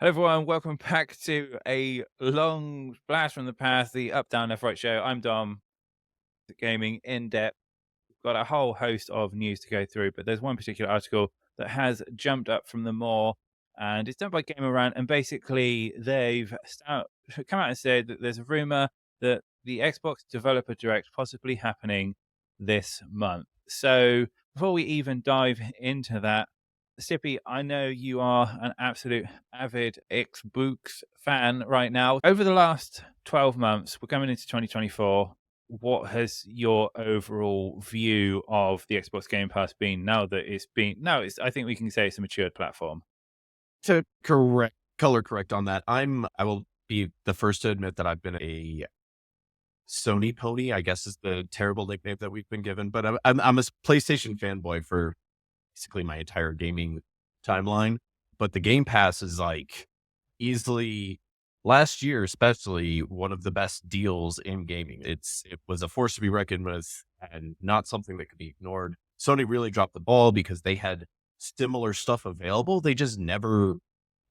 Hello, everyone. Welcome back to a long blast from the past, the Up, Down, Left, Right show. I'm Dom, the gaming in depth. Got a whole host of news to go through, but there's one particular article that has jumped up from the more, and it's done by Gamer Rant. And basically, come out and said that there's a rumor that the Xbox Developer Direct possibly happening this month. So before we even dive into that, Sippy, I know you are an absolute avid Xbox fan right now. Over the last 12 months, we're coming into 2024. What has your overall view of the Xbox Game Pass been now that I think we can say it's a matured platform. To correct color correct on that, I will be the first to admit that I've been a Sony pony, I guess is the terrible nickname that we've been given, but I'm a PlayStation fanboy for basically my entire gaming timeline. But the Game Pass is like easily last year, especially one of the best deals in gaming. It was a force to be reckoned with and not something that could be ignored. Sony really dropped the ball because they had similar stuff available. They just never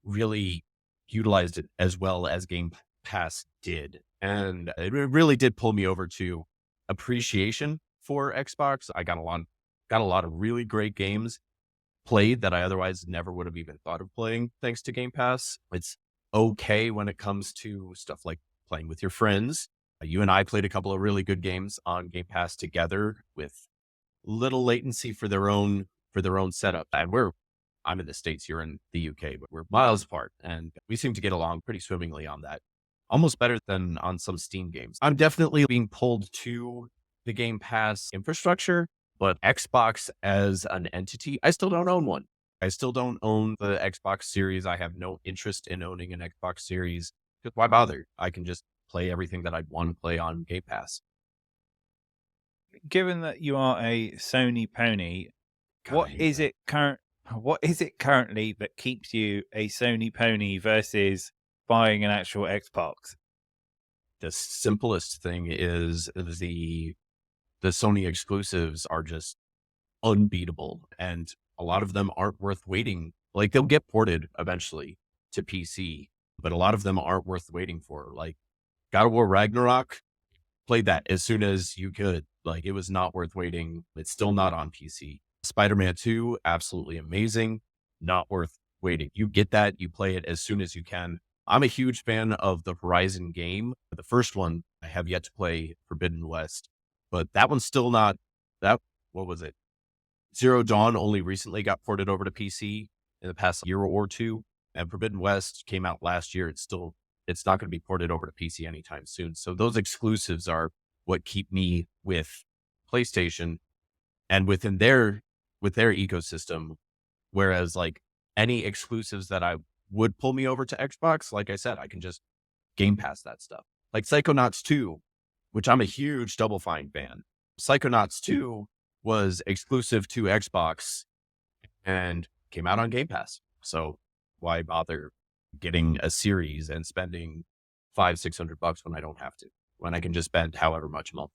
really utilized it as well as Game Pass did. And it really did pull me over to appreciation for Xbox. I got a lot of really great games played that I otherwise never would have even thought of playing thanks to Game Pass. It's okay when it comes to stuff like playing with your friends. You and I played a couple of really good games on Game Pass together with little latency for their own setup. And I'm in the States, you're in the UK, but we're miles apart and we seem to get along pretty swimmingly on that. Almost better than on some Steam games. I'm definitely being pulled to the Game Pass infrastructure, but Xbox as an entity, I still don't own one. I still don't own the Xbox Series. I have no interest in owning an Xbox Series. Because why bother? I can just play everything that I'd want to play on Game Pass. Given that you are a Sony pony, God, I what hate is that. it current what is it currently that keeps you a Sony pony versus buying an actual Xbox? The simplest thing is the Sony exclusives are just unbeatable, and a lot of them aren't worth waiting. Like they'll get ported eventually to PC, but a lot of them aren't worth waiting for. Like God of War Ragnarok, played that as soon as you could. Like it was not worth waiting. It's still not on PC. Spider-Man 2, absolutely amazing, not worth waiting. You get that, you play it as soon as you can. I'm a huge fan of the Horizon game. The first one I have yet to play, Forbidden West, but that one's still not that. What was it? Zero Dawn only recently got ported over to PC in the past year or two, and Forbidden West came out last year. It's not going to be ported over to PC anytime soon. So those exclusives are what keep me with PlayStation and with their ecosystem. Whereas like any exclusives that I would pull me over to Xbox, like I said, I can just Game Pass that stuff. Like Psychonauts 2, which I'm a huge Double Fine fan. Psychonauts 2 was exclusive to Xbox and came out on Game Pass. So why bother getting a series and spending $500-600 when I don't have to, when I can just spend however much a month?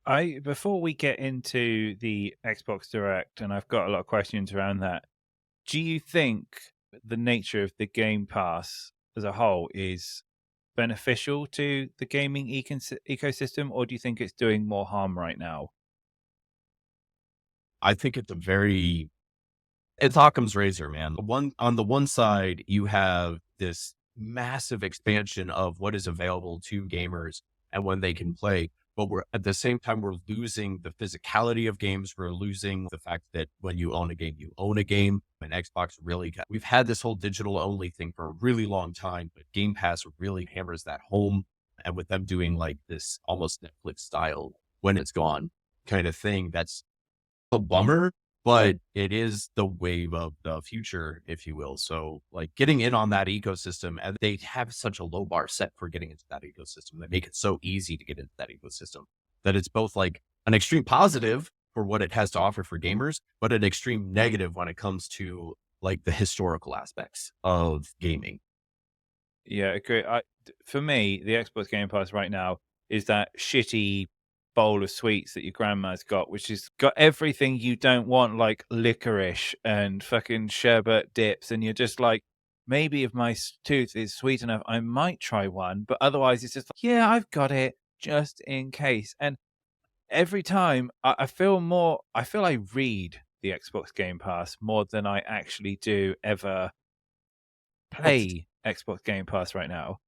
I Before we get into the Xbox Direct, and I've got a lot of questions around that, do you think the nature of the Game Pass as a whole is beneficial to the gaming ecosystem, or do you think it's doing more harm right now? I think it's Occam's razor, man. On the one side, you have this massive expansion of what is available to gamers and when they can play. But we're at the same time, we're losing the physicality of games. We're losing the fact that when you own a game, you own a game. And Xbox we've had this whole digital only thing for a really long time, but Game Pass really hammers that home. And with them doing like this almost Netflix style when it's gone kind of thing, that's a bummer, but it is the wave of the future, if you will. So like getting in on that ecosystem, and they have such a low bar set for getting into that ecosystem. They make it so easy to get into that ecosystem that it's both like an extreme positive for what it has to offer for gamers, but an extreme negative when it comes to like the historical aspects of gaming. Yeah, agree. For me, the Xbox Game Pass right now is that shitty bowl of sweets that your grandma's got, which has got everything you don't want, like licorice and fucking sherbet dips, and you're just like, maybe if my tooth is sweet enough, I might try one. But otherwise, it's just like, yeah, I've got it just in case. And every time I feel more, I feel I read the Xbox Game Pass more than I actually do ever Well, play Xbox Game Pass right now.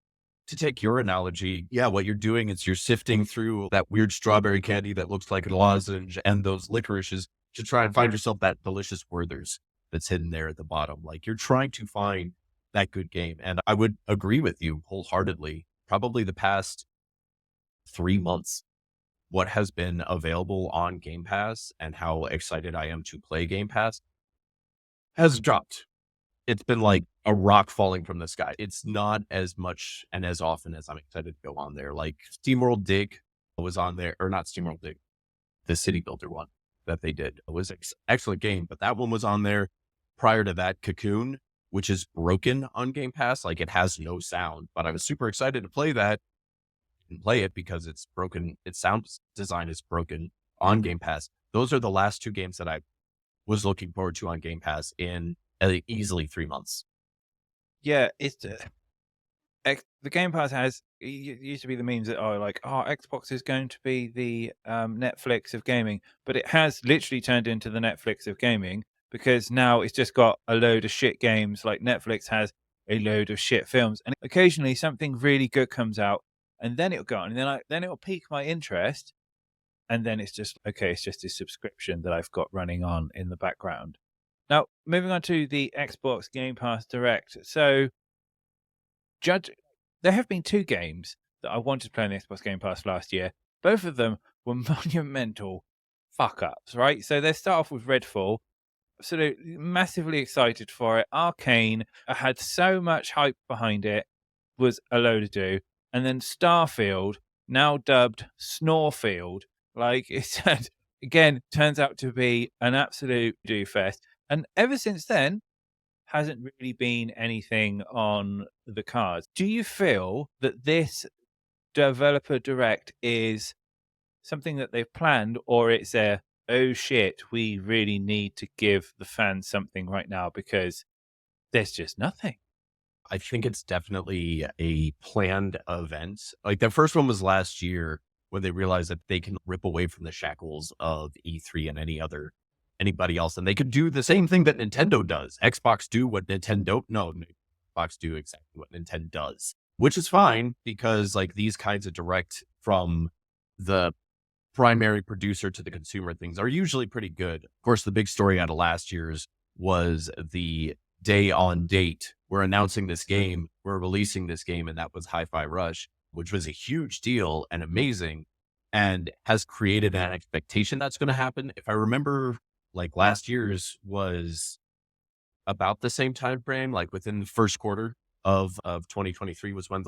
to take your analogy, yeah, what you're doing is you're sifting through that weird strawberry candy that looks like a lozenge and those licorices to try and find yourself that delicious Werther's that's hidden there at the bottom. Like you're trying to find that good game. And I would agree with you wholeheartedly. Probably the past 3 months, what has been available on Game Pass and how excited I am to play Game Pass has dropped. It's been like a rock falling from the sky. It's not as much and as often as I'm excited to go on there. Like SteamWorld Dig was on there, or not SteamWorld Dig, the City Builder one that they did. It was excellent game, but that one was on there. Prior to that, Cocoon, which is broken on Game Pass, like it has no sound, but I was super excited to play that and play it because it's broken. Its sound design is broken on Game Pass. Those are the last two games that I was looking forward to on Game Pass in easily 3 months. Yeah, it's the Game Pass has it used to be the memes that are like, oh, Xbox is going to be the Netflix of gaming, but it has literally turned into the Netflix of gaming because now it's just got a load of shit games. Like Netflix has a load of shit films, and occasionally something really good comes out, and then it'll go on, and then it'll pique my interest, and then it's just okay. It's just a subscription that I've got running on in the background. Now, moving on to the Xbox Game Pass Direct. So, judge, there have been two games that I wanted to play on the Xbox Game Pass last year. Both of them were monumental fuck ups, right? So, they start off with Redfall. Absolutely massively excited for it. Arcane, I had so much hype behind it, was a load of do. And then Starfield, now dubbed Snorefield, like it said, again, turns out to be an absolute do fest. And ever since then, hasn't really been anything on the cards. Do you feel that this developer direct is something that they've planned, or it's a oh shit, we really need to give the fans something right now because there's just nothing? I think it's definitely a planned event. Like the first one was last year when they realized that they can rip away from the shackles of E3 and anybody else. And they could do the same thing that Nintendo does. Xbox do what Nintendo, no, Xbox do exactly what Nintendo does, which is fine because like these kinds of direct from the primary producer to the consumer things are usually pretty good. Of course, the big story out of last year's was the day on date. We're announcing this game, we're releasing this game, and that was Hi-Fi Rush, which was a huge deal and amazing and has created an expectation that's going to happen. If I remember, like last year's was about the same time frame, like within the first quarter of 2023 was when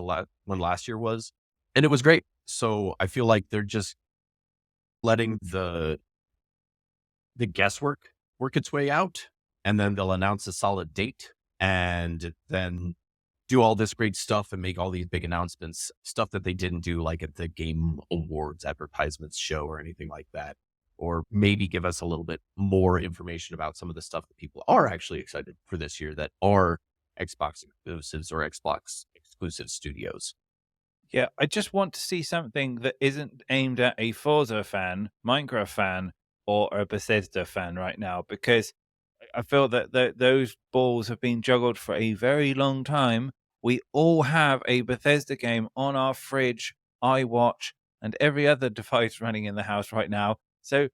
when last year was, and it was great. So I feel like they're just letting the guesswork work its way out, and then they'll announce a solid date and then do all this great stuff and make all these big announcements, stuff that they didn't do like at the Game Awards advertisements show or anything like that. Or maybe give us a little bit more information about some of the stuff that people are actually excited for this year that are Xbox exclusives or Xbox exclusive studios. Yeah, I just want to see something that isn't aimed at a Forza fan, Minecraft fan, or a Bethesda fan right now, because I feel that those balls have been juggled for a very long time. We all have a Bethesda game on our fridge, iWatch, and every other device running in the house right now. So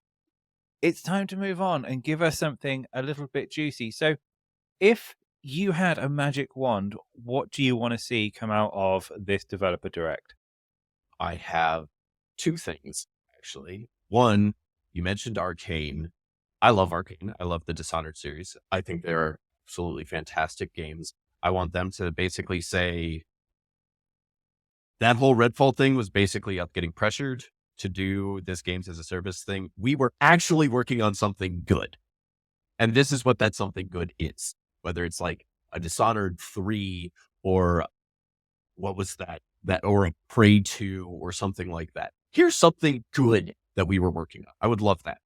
it's time to move on and give us something a little bit juicy. So if you had a magic wand, what do you want to see come out of this developer direct? I have two things, actually. One, you mentioned Arcane. I love Arcane. I love the Dishonored series. I think they're absolutely fantastic games. I want them to basically say that whole Redfall thing was basically us getting pressured to do this games as a service thing. We were actually working on something good. And this is what that something good is. Whether it's like a Dishonored 3 or what was that or a Prey 2 or something like that. Here's something good that we were working on. I would love that.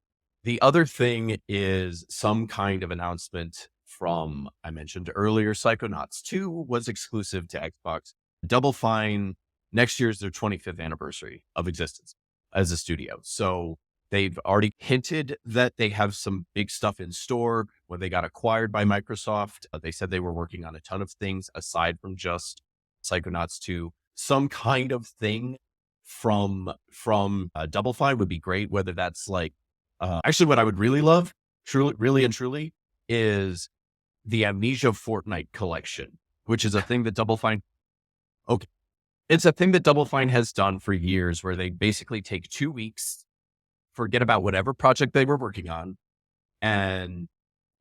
The other thing is some kind of announcement from, I mentioned earlier, Psychonauts 2 was exclusive to Xbox. Double Fine, next year is their 25th anniversary of existence as a studio. So they've already hinted that they have some big stuff in store. When they got acquired by Microsoft, they said they were working on a ton of things aside from just Psychonauts 2. Some kind of thing from Double Fine would be great, whether that's like, actually what I would really love, really and truly, is the Amnesia Fortnite collection, which is a thing that Double Fine, okay, it's a thing that Double Fine has done for years, where they basically take 2 weeks, forget about whatever project they were working on, and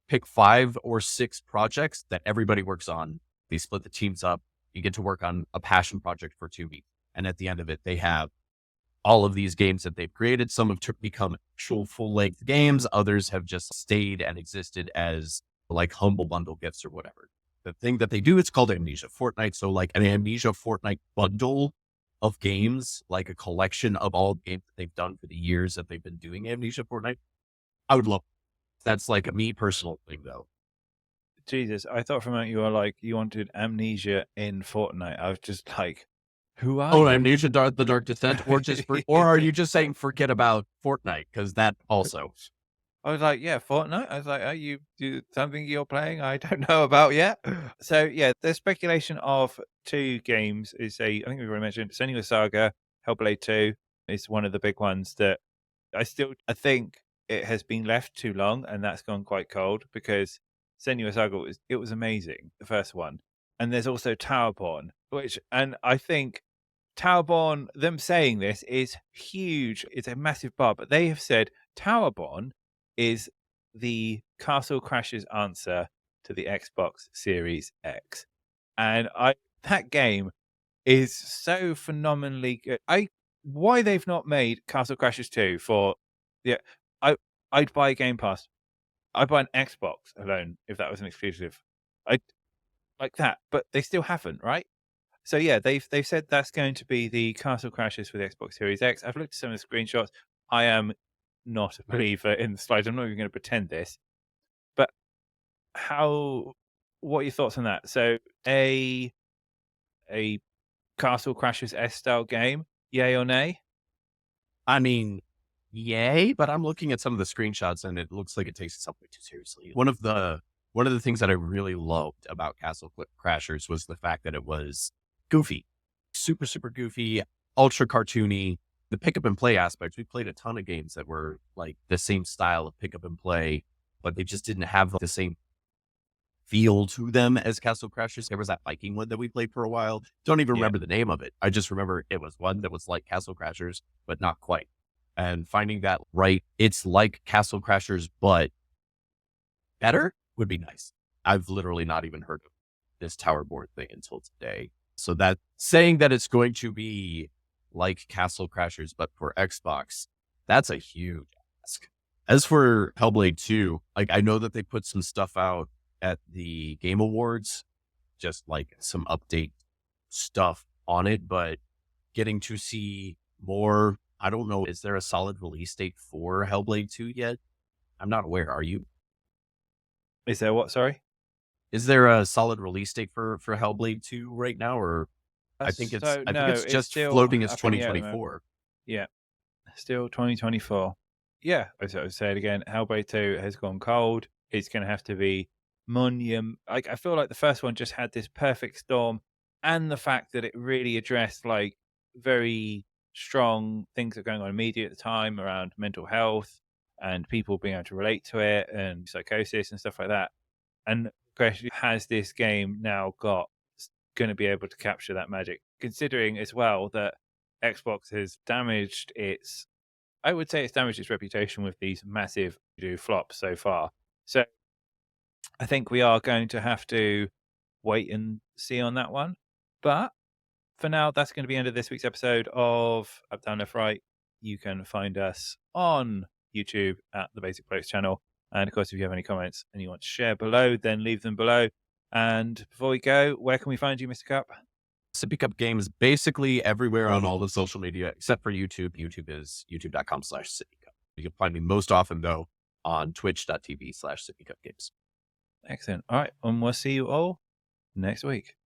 pick 5 or 6 projects that everybody works on. They split the teams up. You get to work on a passion project for 2 weeks. And at the end of it, they have all of these games that they've created. Some have become actual full-length games. Others have just stayed and existed as like humble bundle gifts or whatever. The thing that they do, it's called Amnesia Fortnite. So like an Amnesia Fortnite bundle of games, like a collection of all games that they've done for the years that they've been doing Amnesia Fortnite. I would love it. That's like a me personal thing though. Jesus, I thought for a moment you were like, you wanted Amnesia in Fortnite. I was just like, who are you? Amnesia the Dark Descent, or just or are you just saying forget about Fortnite? Because that also. I was like, yeah, Fortnite. I was like, are you do something you're playing I don't know about yet? So yeah, the speculation of 2 games is I think we've already mentioned Senua Saga, Hellblade 2 is one of the big ones that I think it has been left too long, and that's gone quite cold, because Senua Saga was amazing, the first one. And there's also Towerborn, and I think Towerborn, them saying this is huge. It's a massive bar, but they have said Towerborn is the Castle Crashers answer to the Xbox Series X. And that game is so phenomenally good. Why they've not made Castle Crashers 2 for I'd buy a Game Pass. I'd buy an Xbox alone if that was an exclusive. I'd like that, but they still haven't, right? So yeah, they've said that's going to be the Castle Crashers for the Xbox Series X. I've looked at some of the screenshots. I am not a believer in the slides. I'm not even going to pretend this. But what are your thoughts on that? So a Castle Crashers S style game, yay or nay? I mean, yay, but I'm looking at some of the screenshots and it looks like it takes itself way too seriously. One of the things that I really loved about Castle Crashers was the fact that it was goofy, super, super goofy, ultra cartoony. The pick up and play aspects, we played a ton of games that were like the same style of pick up and play, but they just didn't have the same feel to them as Castle Crashers. There was that Viking one that we played for a while. Don't even remember the name of it. I just remember it was one that was like Castle Crashers, but not quite. And finding that right, it's like Castle Crashers, but better would be nice. I've literally not even heard of this Towerborn thing until today. So that saying that it's going to be like Castle Crashers, but for Xbox, that's a huge ask. As for Hellblade 2, like I know that they put some stuff out at the Game Awards, just like some update stuff on it, but getting to see more, I don't know, is there a solid release date for Hellblade 2 yet? I'm not aware. Are you? Is there what, sorry? Is there a solid release date for Hellblade 2 right now, or I think it's just floating as 2024. Yeah, still 2024. Yeah, as I said again, Hellblade 2 has gone cold. It's going to have to be like I feel like the first one just had this perfect storm, and the fact that it really addressed like very strong things that are going on in media at the time around mental health and people being able to relate to it and psychosis and stuff like that. And has this game now going to be able to capture that magic, considering as well that Xbox has damaged its reputation with these massive flops so far. So I think we are going to have to wait and see on that one. But for now, that's going to be the end of this week's episode of Up Down Left Right. You can find us on YouTube at the Basic Players channel. And of course, if you have any comments and you want to share below, then leave them below. And before we go, where can we find you, Mr. Cup? Sippy Cup Games basically everywhere on all the social media except for YouTube. YouTube is youtube.com/SippyCup. You can find me most often, though, on twitch.tv/SippyCupGames. Excellent. All right. And we'll see you all next week.